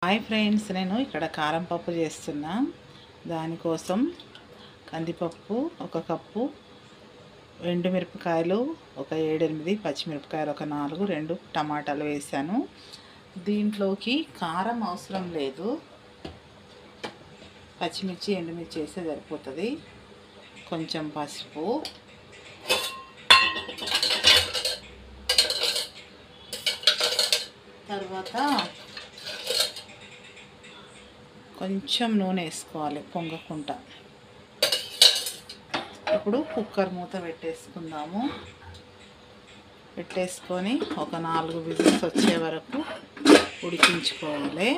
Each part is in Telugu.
హాయ్ ఫ్రెండ్స్, నేను ఇక్కడ కారం పప్పు చేస్తున్నా. దానికోసం కందిపప్పు 1 కప్పు, ఎండుమిరపకాయలు ఒక 7-8, పచ్చిమిరపకాయలు ఒక 4, 2 టమాటాలు వేసాను. దీంట్లోకి కారం అవసరం లేదు, పచ్చిమిర్చి ఎండుమిర్చి వేస్తే సరిపోతుంది. కొంచెం పసుపు, తర్వాత కొంచెం నూనె వేసుకోవాలి పొంగకుండా. ఇప్పుడు కుక్కర్ మూత పెట్టేసుకుందాము. పెట్టేసుకొని ఒక 4 విజిల్స్ వచ్చే వరకు ఉడికించుకోవాలి.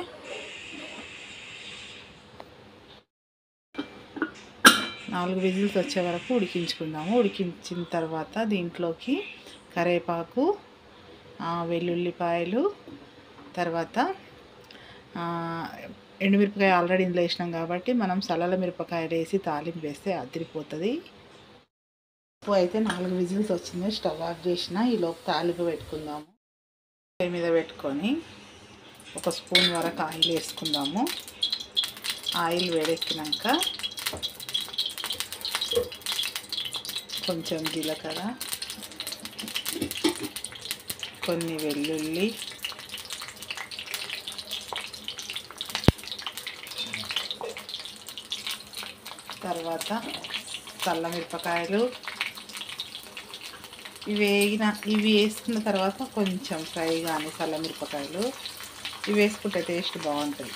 నాలుగు విజిల్స్ వచ్చే వరకు ఉడికించుకుందాము. ఉడికించిన తర్వాత దీంట్లోకి కరివేపాకు, వెల్లుల్లిపాయలు, తర్వాత ఎండుమిరపకాయ ఆల్రెడీ ఇందులో వేసినాం కాబట్టి మనం సల్లల మిరపకాయలు వేసి తాలింపు వేస్తే అదిరిపోతుంది. ఉప్పు అయితే 4 విజిల్స్ వచ్చింది. స్టవ్ ఆఫ్ చేసిన. ఈలోపు తాలింపు పెట్టుకుందాము. పొయ్యి మీద పెట్టుకొని 1 స్పూన్ వరకు ఆయిల్ వేసుకుందాము. ఆయిల్ వేడెక్కినాక కొంచెం జీలకర్ర, కొన్ని వెల్లుల్లి, తర్వాత చల్ల మిరపకాయలు ఇవి వేసుకున్న తర్వాత కొంచెం ఫ్రై కానీ చల్ల మిరపకాయలు ఇవి వేసుకుంటే టేస్ట్ బాగుంటుంది.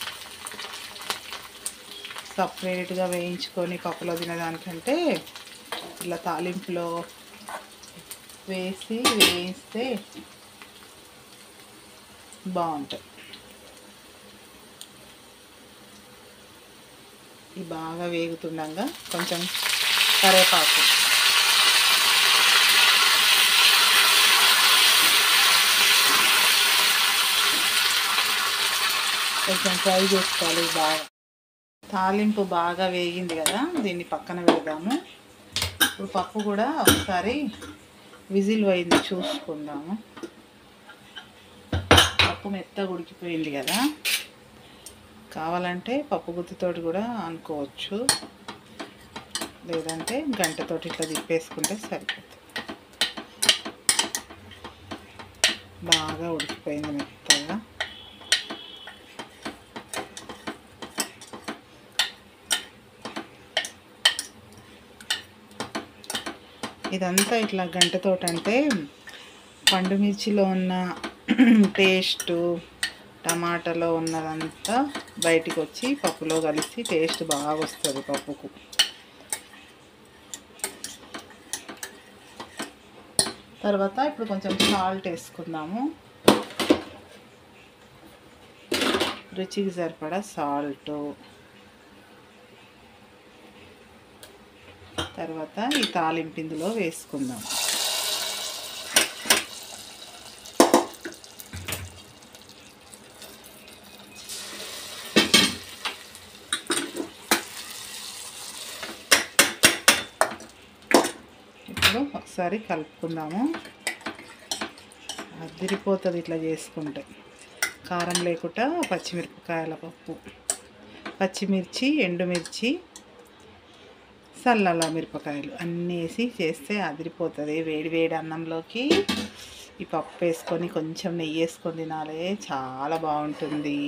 సపరేట్గా వేయించుకొని పప్పులో తినడానికంటే ఇలా తాలింపులో వేయిస్తే బాగుంటుంది. ఇది బాగా వేగుతుండగా కొంచెం కరివేపాకు, కొంచెం ఫ్రై చేసుకోవాలి. బాగా తాలింపు బాగా వేగింది కదా, దీన్ని పక్కన పెడదాము. ఇప్పుడు పప్పు కూడా ఒకసారి విజిల్ పోయింది చూసుకుందాము. పప్పు మెత్తగా ఉడికిపోయింది కదా, కావాలంటే పప్పు గుత్తితోటి కూడా అనుకోవచ్చు, లేదంటే గంటతోటి ఇట్లా తిప్పేసుకుంటే సరిపోతుంది. బాగా ఉడికిపోయింది మెత్తగా. ఇదంతా ఇట్లా గంటతోటి అంటే పండు మిర్చిలో ఉన్న టేస్టు, టమాటాలో ఉన్నదంతా బయటికి వచ్చి పప్పులో కలిసి టేస్ట్ బాగా వస్తుంది పప్పుకు. తర్వాత ఇప్పుడు కొంచెం సాల్ట్ వేసుకుందాము. రుచికి సరిపడా సాల్టు, తర్వాత ఈ తాలింపు ఇందులో వేసుకుందాం. ఇప్పుడు ఒకసారి కలుపుకుందాము. అదిరిపోతుంది ఇట్లా చేసుకుంటే. కారం లేకుండా పచ్చిమిరపకాయల పప్పు, పచ్చిమిర్చి, ఎండుమిర్చి, చల్లల మిరపకాయలు అన్నీ వేసి చేస్తే అదిరిపోతుంది. వేడి వేడి అన్నంలోకి ఈ పప్పు వేసుకొని కొంచెం నెయ్యి వేసుకొని తినాలి, చాలా బాగుంటుంది.